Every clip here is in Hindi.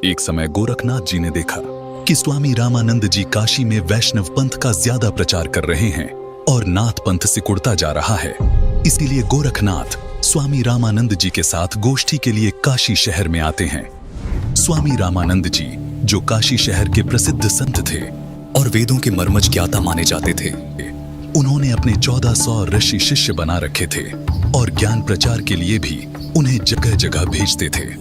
एक समय गोरखनाथ जी ने देखा कि स्वामी रामानंद जी काशी में वैष्णव पंथ का ज्यादा प्रचार कर रहे हैं और नाथ पंथ सिकुड़ता जा रहा है। इसीलिए गोरखनाथ स्वामी रामानंद जी के साथ गोष्ठी के लिए काशी शहर में आते हैं। स्वामी रामानंद जी, जो काशी शहर के प्रसिद्ध संत थे और वेदों के मर्मज्ञ ज्ञाता माने जाते थे, उन्होंने अपने 1400 ऋषि शिष्य बना रखे थे और ज्ञान प्रचार के लिए भी उन्हें जगह जगह भेजते थे।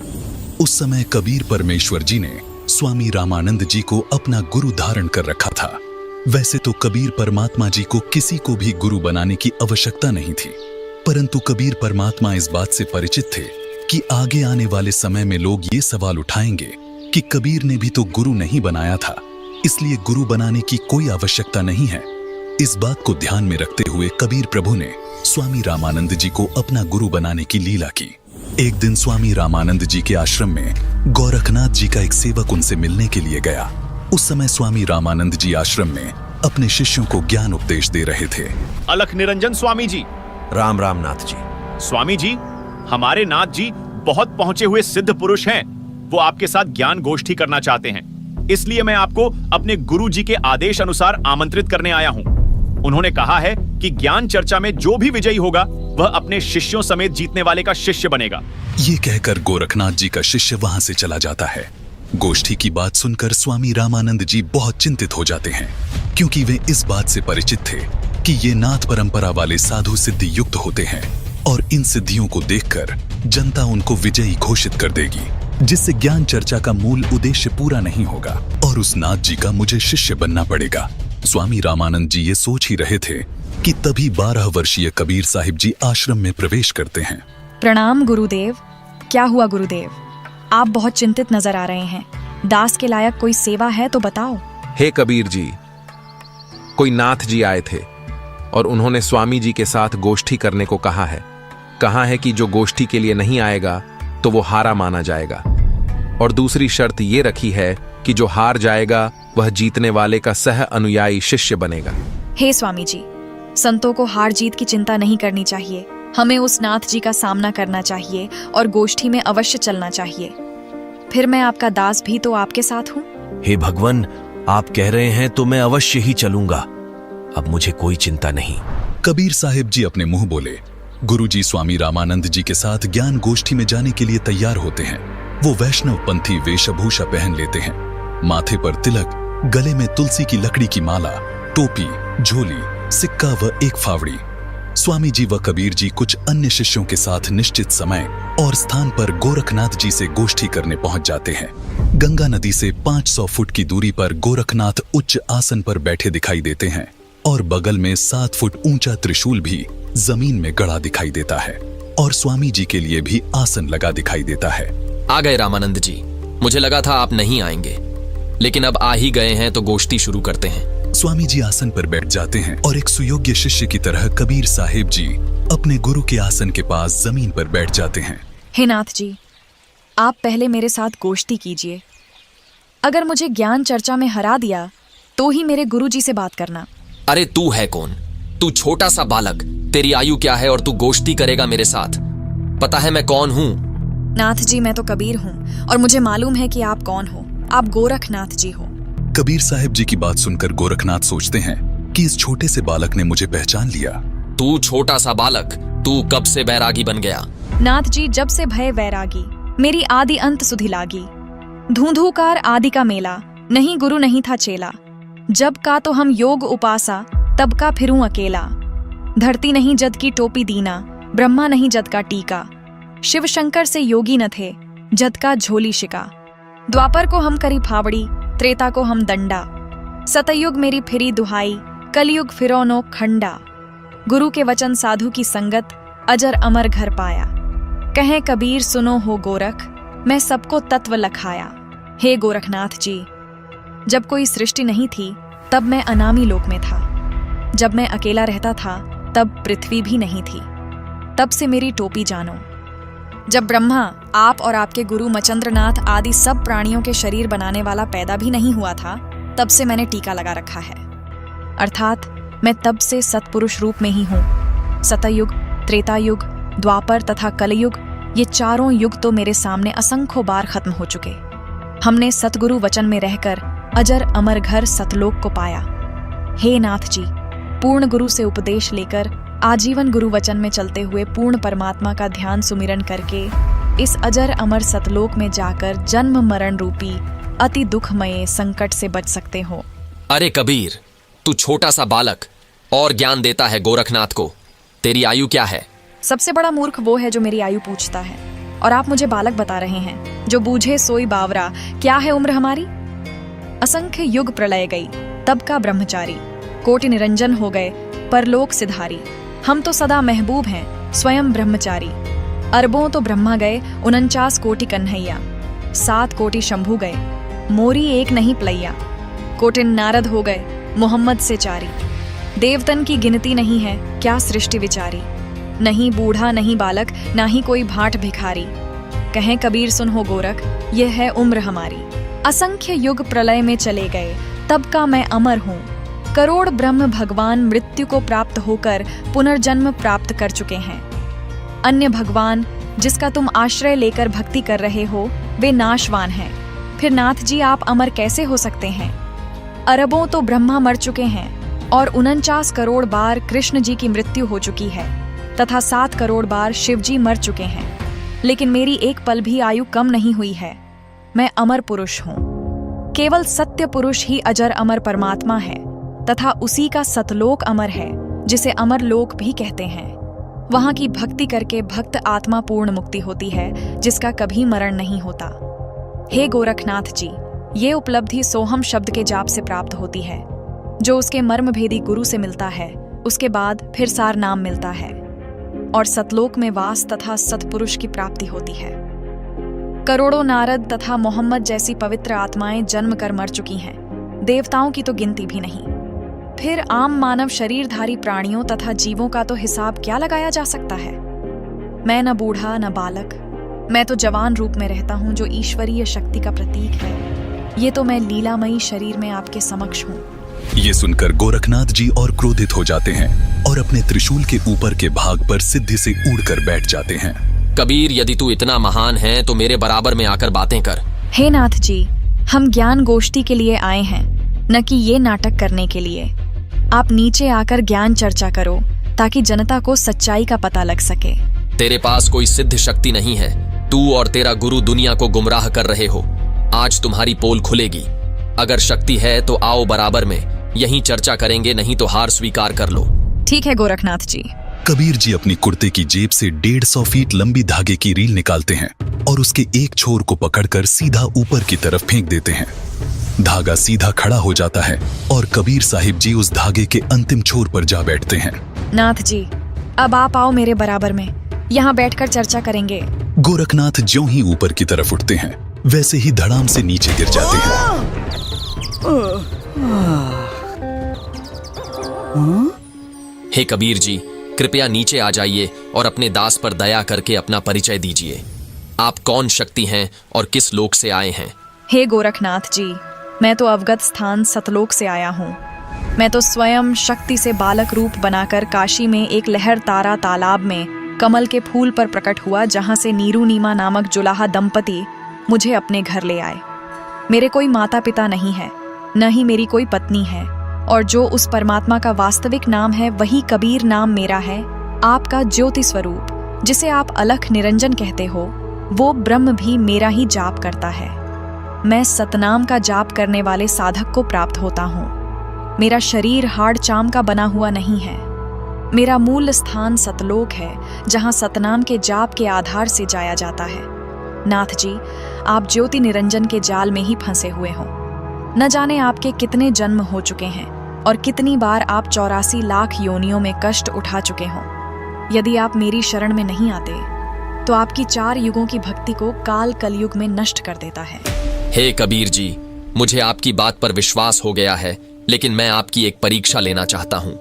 उस समय कबीर परमेश्वर जी ने स्वामी रामानंद जी को अपना गुरु धारण कर रखा था। वैसे तो कबीर परमात्मा जी को किसी को भी गुरु बनाने की आवश्यकता नहीं थी, परंतु कबीर परमात्मा इस बात से परिचित थे कि आगे आने वाले समय में लोग ये सवाल उठाएंगे कि कबीर ने भी तो गुरु नहीं बनाया था, इसलिए गुरु बनाने की कोई आवश्यकता नहीं है। इस बात को ध्यान में रखते हुए कबीर प्रभु ने स्वामी रामानंद जी को अपना गुरु बनाने की लीला की। एक दिन स्वामी रामानंद जी के आश्रम में गोरखनाथ जी का एक सेवक उनसे मिलने के लिए गया। उस समय स्वामी रामानंद जी आश्रम में अपने शिष्यों को ज्ञान उपदेश दे रहे थे। अलख निरंजन स्वामी जी। राम राम नाथ जी। स्वामी जी, हमारे नाथ जी बहुत पहुंचे हुए सिद्ध पुरुष हैं। वो आपके साथ ज्ञान गोष्ठी करना चाहते हैं, इसलिए मैं आपको अपने गुरु जी के आदेश अनुसार आमंत्रित करने आया हूँ। उन्होंने कहा है कि ज्ञान चर्चा में जो भी विजयी होगा वह अपने शिष्यों समेत जीतने वाले का शिष्य बनेगा। ये कहकर गोरखनाथ जी का शिष्य वहां से चला जाता है। गोष्ठी की बात सुनकर स्वामी रामानंद जी बहुत चिंतित हो जाते हैं, क्योंकि वे इस बात से परिचित थे कि ये नाथ परंपरा वाले साधु सिद्धि युक्त होते हैं और इन सिद्धियों को देखकर जनता उनको विजयी घोषित कर देगी, जिससे ज्ञान चर्चा का मूल उद्देश्य पूरा नहीं होगा और उस नाथ जी का मुझे शिष्य बनना पड़ेगा। स्वामी रामानंद जी ये सोच ही रहे थे कि तभी 12 वर्षीय कबीर साहिब जी आश्रम में प्रवेश करते हैं। प्रणाम गुरुदेव। क्या हुआ गुरुदेव? आप बहुत चिंतित नजर आ रहे हैं। दास के लायक कोई सेवा है तो बताओ। हे कबीर जी, कोई नाथ जी आए थे और उन्होंने स्वामी जी के साथ गोष्ठी करने को कहा है कि जो गोष्ठी के लिए नहीं आएगा तो वो हारा माना जाएगा, और दूसरी शर्त ये रखी है कि जो हार जाएगा वह जीतने वाले का सह अनुयायी शिष्य बनेगा। हे स्वामी जी, संतों को हार जीत की चिंता नहीं करनी चाहिए। हमें उस नाथ जी का सामना करना चाहिए और गोष्ठी में अवश्य चलना चाहिए। फिर मैं आपका दास भी तो आपके साथ हूँ। हे भगवान, आप कह रहे हैं तो मैं अवश्य ही चलूंगा। अब मुझे कोई चिंता नहीं। कबीर साहिब जी अपने मुंह बोले। गुरुजी स्वामी रामानंद जी के साथ ज्ञान गोष्ठी में जाने के लिए तैयार होते हैं। वो वैष्णव पंथी वेशभूषा पहन लेते हैं, माथे पर तिलक, गले में तुलसी की लकड़ी की माला, टोपी, झोली, सिक्का व एक फावड़ी। स्वामी जी व कबीर जी कुछ अन्य शिष्यों के साथ निश्चित समय और स्थान पर गोरखनाथ जी से गोष्ठी करने पहुंच जाते हैं। गंगा नदी से 500 फुट की दूरी पर गोरखनाथ उच्च आसन पर बैठे दिखाई देते हैं और बगल में 7 फुट ऊंचा त्रिशूल भी जमीन में गड़ा दिखाई देता है और स्वामी जी के लिए भी आसन लगा दिखाई देता है। आ गए रामानंद जी। मुझे लगा था आप नहीं आएंगे, लेकिन अब आ ही गए हैं तो गोष्ठी शुरू करते हैं। स्वामी जी आसन पर बैठ जाते हैं और एक सुयोग्य शिष्य की तरह कबीर साहिब जी अपने गुरु के आसन के पास जमीन पर बैठ जाते हैं। हे नाथ जी, आप पहले मेरे साथ गोष्ठी कीजिए। अगर मुझे ज्ञान चर्चा में हरा दिया तो ही मेरे गुरु जी से बात करना। अरे तू है कौन? तू छोटा सा बालक, तेरी आयु क्या है और तू गोष्ठी करेगा मेरे साथ? पता है मैं कौन हूँ? नाथ जी, मैं तो कबीर हूँ और मुझे मालूम है कि आप कौन हो। आप गोरखनाथ जी हो। कबीर साहिब जी की बात सुनकर गोरखनाथ सोचते हैं कि इस छोटे से बालक ने मुझे पहचान लिया। तू छोटा सा बालक, तू कब से बैरागी बन गया? नाथ जी, जब से भय वैरागी, मेरी आदि अंत सुधि लागी। धूंधूकार आदि का मेला, नहीं गुरु नहीं था चेला। जब का तो हम योग उपासा, तब का फिरूं अकेला। धरती नहीं जद की टोपी दीना, ब्रह्मा नहीं जद का टीका। शिव शंकर से योगी न थे, जद का झोली शिका। द्वापर को हम करी फावड़ी, त्रेता को हम दंडा। सतयुग मेरी फिरी दुहाई, कलयुग फिरौनो खंडा। गुरु के वचन साधु की संगत, अजर अमर घर पाया। कहें कबीर सुनो हो गोरख, मैं सबको तत्व लखाया। हे गोरखनाथ जी, जब कोई सृष्टि नहीं थी तब मैं अनामी लोक में था। जब मैं अकेला रहता था तब पृथ्वी भी नहीं थी। तब से मेरी टोपी जानो। जब ब्रह्मा, आप और आपके गुरु मचंद्रनाथ आदि सब प्राणियों के शरीर बनाने वाला पैदा भी नहीं हुआ था, तब से मैंने टीका लगा रखा है। अर्थात मैं तब से सत्पुरुष रूप में ही हूँ। सतयुग, त्रेतायुग, द्वापर तथा कलयुग, ये चारों युग तो मेरे सामने असंख्यों बार खत्म हो चुके। हमने सतगुरु वचन में रहकर अजर अमर घर सतलोक को पाया। हे नाथ जी, पूर्ण गुरु से उपदेश लेकर आजीवन गुरु वचन में चलते हुए पूर्ण परमात्मा का ध्यान सुमिरन करके इस अजर अमर सतलोक में जाकर जन्म मरण रूपी अति दुखमय संकट से बच सकते हो। अरे कबीर, तू छोटा सा बालक और ज्ञान देता है गोरखनाथ को। तेरी आयु क्या है? सबसे बड़ा मूर्ख वो है जो मेरी आयु पूछता है, और आप मुझे बालक बता रहे हैं। जो बूझे सोई बावरा, क्या है उम्र हमारी? असंख्य युग प्रलय गई, तब का ब्रह्मचारी, कोटि निरंजन हो गए परलोक सिधारी। हम तो सदा महबूब हैं, स्वयं ब्रह्मचारी। अरबों तो ब्रह्मा गए, 49 कोटि कन्हैया। 7 कोटि शंभू गए, मोरी एक नहीं प्लैया। कोटिन नारद हो गए, मोहम्मद से चारी। देवतन की गिनती नहीं है, क्या सृष्टि विचारी। नहीं बूढ़ा नहीं बालक, ना ही कोई भाट भिखारी। कहें कबीर सुन हो गोरख, यह है उम्र हमारी। असंख्य युग प्रलय में चले गए, तब का मैं अमर हूँ। करोड़ ब्रह्म भगवान मृत्यु को प्राप्त होकर पुनर्जन्म प्राप्त कर चुके हैं। अन्य भगवान जिसका तुम आश्रय लेकर भक्ति कर रहे हो, वे नाशवान हैं। फिर नाथ जी आप अमर कैसे हो सकते हैं? अरबों तो ब्रह्मा मर चुके हैं, और 49 करोड़ बार कृष्ण जी की मृत्यु हो चुकी है, तथा 7 करोड़ बार शिव जी मर चुके हैं। लेकिन मेरी एक पल भी आयु कम नहीं हुई है। मैं अमर पुरुष हूँ। केवल सत्य पुरुष ही अजर अमर परमात्मा है, तथा उसी का सतलोक अमर है, जिसे अमर लोक भी कहते हैं। वहां की भक्ति करके भक्त आत्मा पूर्ण मुक्ति होती है, जिसका कभी मरण नहीं होता। हे गोरखनाथ जी, ये उपलब्धि सोहम शब्द के जाप से प्राप्त होती है, जो उसके मर्मभेदी गुरु से मिलता है। उसके बाद फिर सार नाम मिलता है, और सतलोक में वास तथा सतपुरुष की प्राप्ति होती है। करोड़ों नारद तथा मोहम्मद जैसी पवित्र आत्माएं जन्म कर मर चुकी हैं, देवताओं की तो गिनती भी नहीं। फिर आम मानव शरीरधारी प्राणियों तथा जीवों का तो हिसाब क्या लगाया जा सकता है। मैं न बूढ़ा न बालक, मैं तो जवान रूप में रहता हूँ, जो ईश्वरीय शक्ति का प्रतीक है। ये तो मैं लीलामयी शरीर में आपके समक्ष हूँ। ये सुनकर गोरखनाथ जी और क्रोधित हो जाते हैं और अपने त्रिशूल के ऊपर के भाग पर सिद्धि से उड़कर बैठ जाते हैं। कबीर, यदि तू इतना महान है तो मेरे बराबर में आकर बातें कर। हे नाथ जी, हम ज्ञान गोष्ठी के लिए आए हैं, न कि ये नाटक करने के लिए। आप नीचे आकर ज्ञान चर्चा करो, ताकि जनता को सच्चाई का पता लग सके। तेरे पास कोई सिद्ध शक्ति नहीं है। तू और तेरा गुरु दुनिया को गुमराह कर रहे हो। आज तुम्हारी पोल खुलेगी। अगर शक्ति है तो आओ बराबर में, यहीं चर्चा करेंगे, नहीं तो हार स्वीकार कर लो। ठीक है गोरखनाथ जी। कबीर जी अपनी कुर्ते की जेब से 150 फीट लंबी धागे की रील निकालते हैं और उसके एक छोर को पकड़कर सीधा ऊपर की तरफ फेंक देते हैं। धागा सीधा खड़ा हो जाता है और कबीर साहिब जी उस धागे के अंतिम छोर पर जा बैठते हैं। नाथ जी, अब आप आओ मेरे बराबर में, यहाँ बैठकर चर्चा करेंगे। गोरखनाथ ज्यों ही ऊपर की तरफ उठते हैं, वैसे ही धड़ाम से नीचे गिर जाते हैं। हे कबीर जी, कृपया नीचे आ जाइए और अपने दास पर दया करके अपना परिचय दीजिए। आप कौन शक्ति हैं और किस लोक से आए हैं? हे गोरखनाथ जी, मैं तो अवगत स्थान सतलोक से आया हूँ। मैं तो स्वयं शक्ति से बालक रूप बनाकर काशी में एक लहर तारा तालाब में कमल के फूल पर प्रकट हुआ, जहाँ से नीरू नीमा नामक जुलाहा दंपति मुझे अपने घर ले आए। मेरे कोई माता पिता नहीं है, न ही मेरी कोई पत्नी है, और जो उस परमात्मा का वास्तविक नाम है वही कबीर नाम मेरा है। आपका ज्योति स्वरूप, जिसे आप अलख निरंजन कहते हो, वो ब्रह्म भी मेरा ही जाप करता है। मैं सतनाम का जाप करने वाले साधक को प्राप्त होता हूँ। मेरा शरीर हाड़ चाम का बना हुआ नहीं है। मेरा मूल स्थान सतलोक है, जहाँ सतनाम के जाप के आधार से जाया जाता है। नाथ जी, आप ज्योति निरंजन के जाल में ही फंसे हुए हो। न जाने आपके कितने जन्म हो चुके हैं और कितनी बार आप 84 लाख योनियों में कष्ट उठा चुके हो। यदि आप मेरी शरण में नहीं आते तो आपकी 4 युगों की भक्ति को काल कलयुग में नष्ट कर देता है। हे कबीर जी, मुझे आपकी बात पर विश्वास हो गया है, लेकिन मैं आपकी एक परीक्षा लेना चाहता हूँ।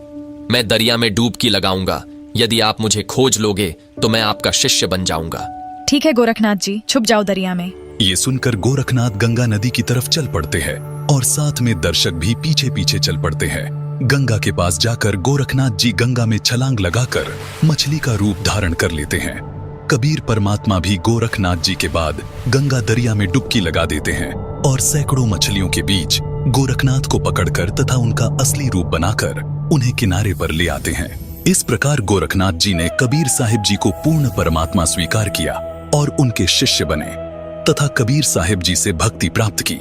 मैं दरिया में डुबकी लगाऊंगा। यदि आप मुझे खोज लोगे तो मैं आपका शिष्य बन जाऊंगा। ठीक है गोरखनाथ जी, छुप जाओ दरिया में। ये सुनकर गोरखनाथ गंगा नदी की तरफ चल पड़ते हैं और साथ में दर्शक भी पीछे पीछे चल पड़ते हैं। गंगा के पास जाकर गोरखनाथ जी गंगा में छलांग लगाकर मछली का रूप धारण कर लेते हैं। कबीर परमात्मा भी गोरखनाथ जी के बाद गंगा दरिया में डुबकी लगा देते हैं और सैकड़ों मछलियों के बीच गोरखनाथ को पकड़कर तथा उनका असली रूप बनाकर उन्हें किनारे पर ले आते हैं। इस प्रकार गोरखनाथ जी ने कबीर साहिब जी को पूर्ण परमात्मा स्वीकार किया और उनके शिष्य बने तथा कबीर साहिब जी से भक्ति प्राप्त की।